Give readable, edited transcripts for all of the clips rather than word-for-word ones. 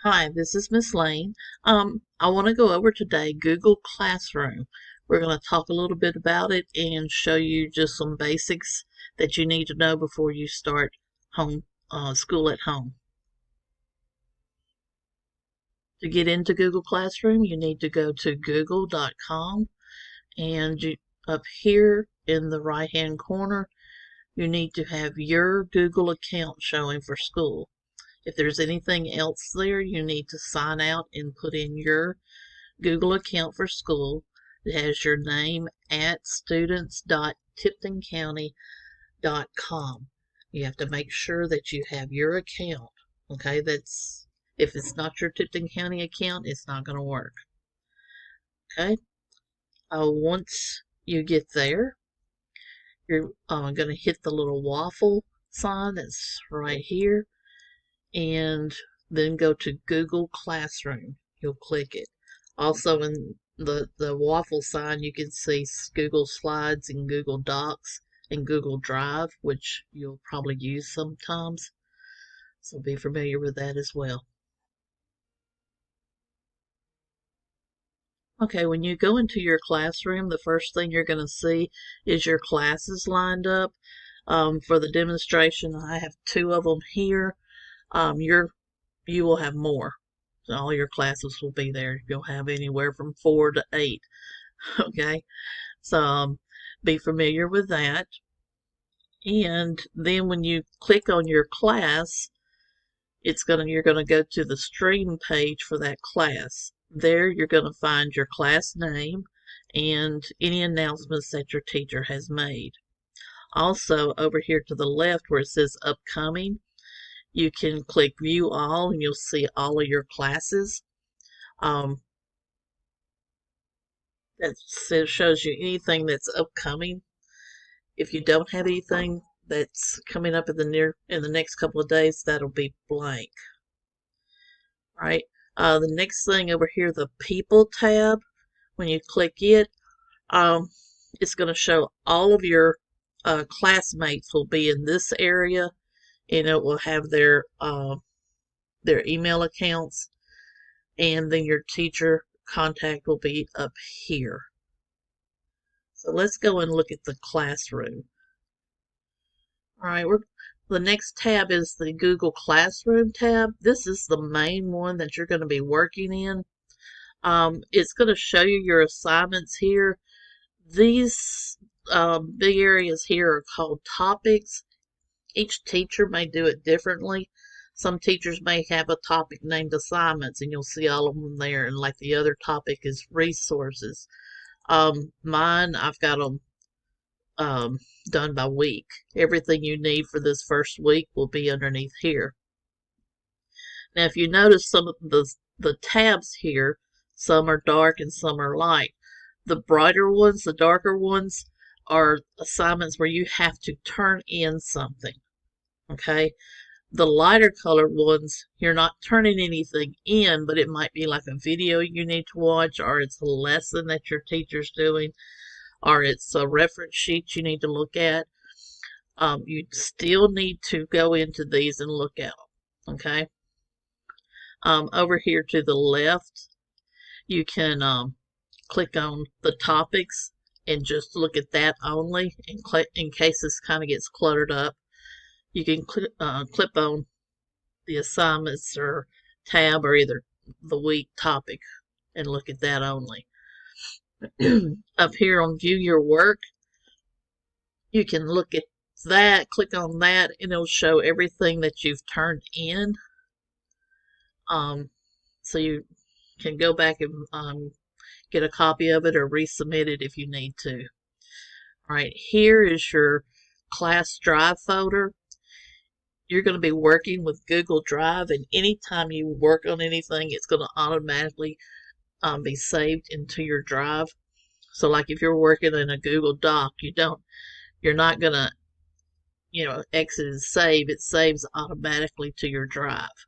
Hi, this is Miss Lane. I want to go over today Google Classroom. We're going to talk a little bit about it and show you just some basics that you need to know before you start home school at home. To get into Google Classroom, you need to go to google.com and up here in the right-hand corner, you need to have your Google account showing for school. If there's anything else there, you need to sign out and put in your Google account for school. It has your name at students.tiptoncounty.com. You have to make sure that you have your account. Okay, that's if it's not your Tipton County account, it's not going to work. Okay, once you get there, you're going to hit the little waffle sign that's right here, and then go to Google Classroom. You'll click it. Also in the waffle sign, you can see Google Slides and Google Docs and Google Drive, which you'll probably use sometimes. So be familiar with that as well. Okay, when you go into your classroom, the first thing you're going to see is your classes lined up. For the demonstration, I have 2 of them here. You will have more. All your classes will be there. You'll have anywhere from 4 to 8. Okay, so be familiar with that. And then when you click on your class, you're gonna go to the stream page for that class. There you're gonna find your class name and any announcements that your teacher has made. Also, over here to the left where it says upcoming, you can click view all and you'll see all of your classes. That shows you anything that's upcoming. If you don't have anything that's coming up in the next couple of days, that'll be blank. Right. The next thing over here, the People tab. When you click it, it's going to show all of your classmates will be in this area, and it will have their email accounts, and then your teacher contact will be up here. So let's go and look at the classroom. All right, the next tab is the Google Classroom tab. This is the main one that you're going to be working in. It's going to show you your assignments here. These big areas here are called topics. Each teacher may do it differently. Some teachers may have a topic named assignments, and you'll see all of them there. And like the other topic is resources. Mine, I've got them done by week. Everything you need for this first week will be underneath here. Now, if you notice some of the tabs here, some are dark and some are light. The brighter ones, the darker ones, are assignments where you have to turn in something. Okay? The lighter colored ones, you're not turning anything in, but it might be like a video you need to watch, or it's a lesson that your teacher's doing, or it's a reference sheet you need to look at. You still need to go into these and look at them. Okay? Over here to the left, you can click on the topics and just look at that only in case this kind of gets cluttered up. You can clip on the assignments or tab or either the week topic and look at that only. Up here on view your work, you can look at that, click on that, and it'll show everything that you've turned in. So you can go back and get a copy of it or resubmit it if you need to. All right, here is your class drive folder. You're going to be working with Google Drive, and anytime you work on anything, it's going to automatically be saved into your drive. So like if you're working in a Google Doc, you're not going to, exit and save. It saves automatically to your drive.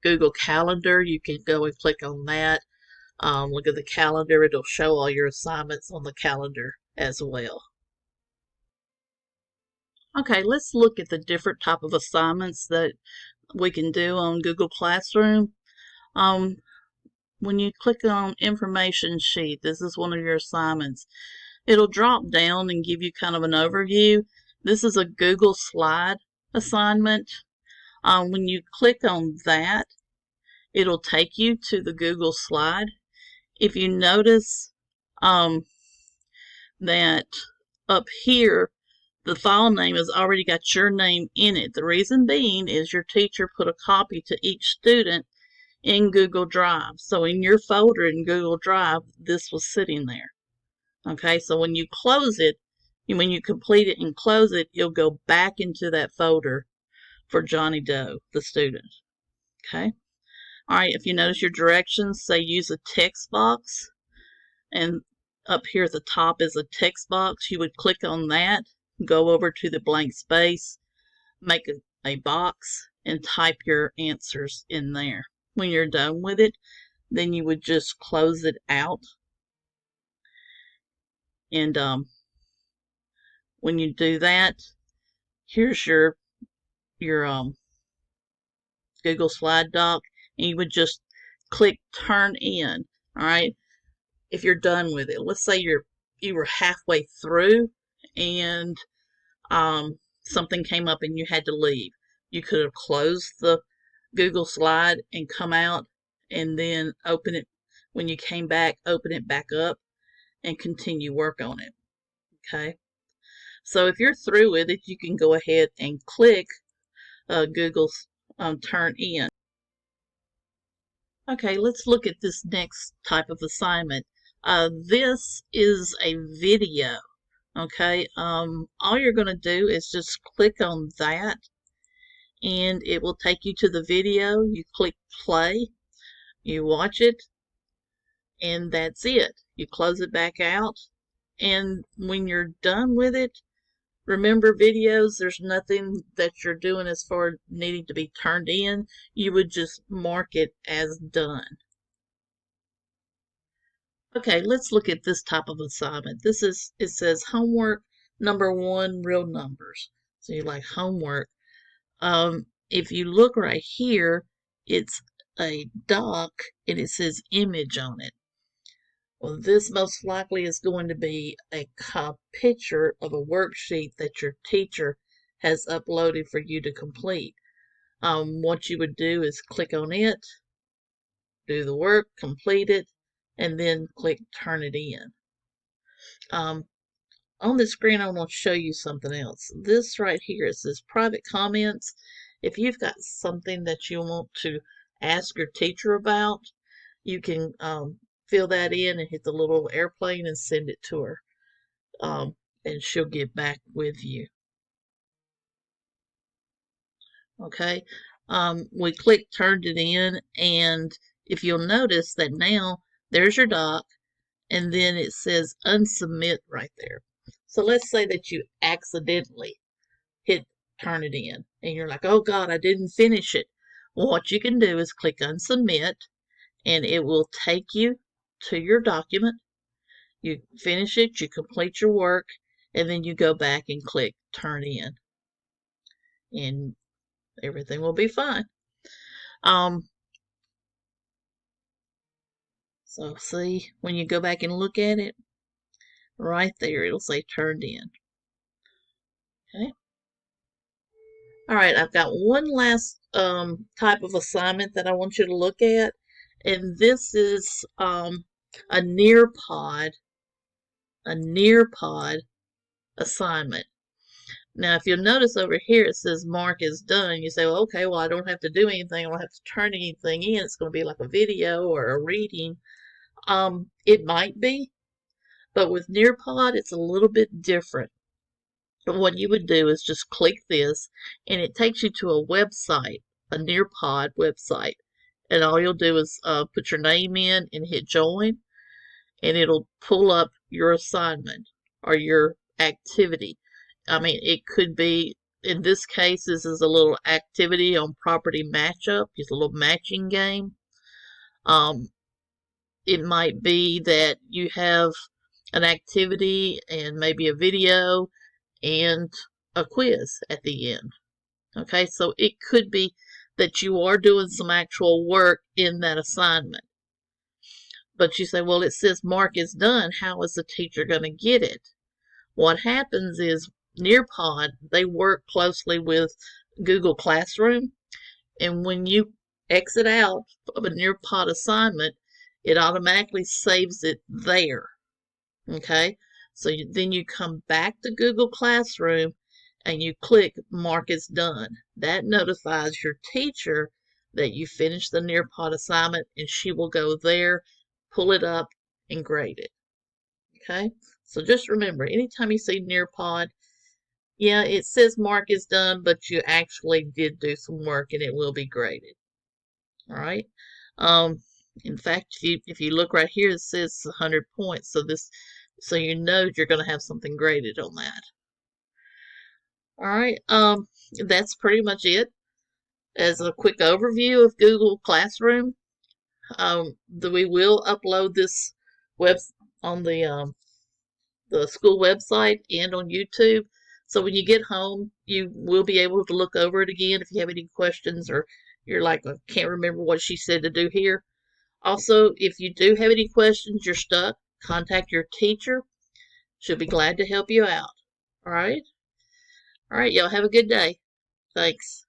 Google Calendar, you can go and click on that. Look at the calendar. It'll show all your assignments on the calendar as well. Okay, let's look at the different type of assignments that we can do on Google Classroom. When you click on information sheet, this is one of your assignments. It'll drop down and give you kind of an overview. This is a Google Slide assignment. When you click on that, it'll take you to the Google Slide. If you notice that up here, the file name has already got your name in it. The reason being is your teacher put a copy to each student in Google Drive. So in your folder in Google Drive, this was sitting there. Okay, so when you close it, when you complete it and close it, you'll go back into that folder for Johnny Doe, the student. Okay. All right, if you notice your directions, say use a text box, and up here at the top is a text box. You would click on that, go over to the blank space, make a box, and type your answers in there. When you're done with it, then you would just close it out. And when you do that, here's your Google Slide doc, and you would just click Turn In. All right, if you're done with it. Let's say you were halfway through and something came up and you had to leave. You could have closed the Google Slide and come out, and then open it when you came back, open it back up and continue work on it. Okay, so if you're through with it, you can go ahead and click Google's Turn In. Okay, let's look at this next type of assignment. This is a video. Okay, all you're going to do is just click on that, and it will take you to the video. You click play, you watch it, and that's it. You close it back out, and when you're done with it, remember videos, there's nothing that you're doing as far as needing to be turned in. You would just mark it as done. Okay, let's look at this type of assignment. It says homework number 1, real numbers. So you're like homework. If you look right here, it's a doc and it says image on it. Well, this most likely is going to be a picture of a worksheet that your teacher has uploaded for you to complete. What you would do is click on it, do the work, complete it, and then click Turn It In. On the screen, I want to show you something else. This right here, it says private comments. If you've got something that you want to ask your teacher about, you can fill that in and hit the little airplane and send it to her. And she'll get back with you. Okay, we click Turned It In, and if you'll notice that now there's your doc, and then it says unsubmit right there. So let's say that you accidentally hit Turn It In, and you're like, oh God, I didn't finish it. Well, what you can do is click unsubmit, and it will take you to your document. You finish it, you complete your work, and then you go back and click Turn In, and everything will be fine. So see, when you go back and look at it, right there, it'll say turned in. Okay. All right, I've got one last type of assignment that I want you to look at, and this is a Nearpod assignment. Now, if you'll notice over here, it says mark is done. You say, well, okay, well, I don't have to do anything. I don't have to turn anything in. It's going to be like a video or a reading. It might be, but with Nearpod, it's a little bit different. But what you would do is just click this, and it takes you to a website, a Nearpod website. And all you'll do is put your name in and hit join, and it'll pull up your assignment or your activity. I mean, it could be, in this case, this is a little activity on property matchup. It's a little matching game. It might be that you have an activity and maybe a video and a quiz at the end. Okay, so it could be that you are doing some actual work in that assignment. But you say, well, it says mark is done. How is the teacher going to get it? What happens is Nearpod, they work closely with Google Classroom, and when you exit out of a Nearpod assignment, it automatically saves it there. Okay, so then you come back to Google Classroom and you click mark as done. That notifies your teacher that you finished the Nearpod assignment, and she will go there, pull it up, and grade it. Okay, so just remember, anytime you see Nearpod, yeah, it says mark is done, but you actually did do some work and it will be graded. All right. Um, in fact, if you look right here, it says 100 points. So you know you're going to have something graded on that. All right. That's pretty much it. As a quick overview of Google Classroom, we will upload this web on the school website and on YouTube. So when you get home, you will be able to look over it again if you have any questions or you're like, I can't remember what she said to do here. Also, if you do have any questions, you're stuck, contact your teacher. She'll be glad to help you out. All right? All right, y'all have a good day. Thanks.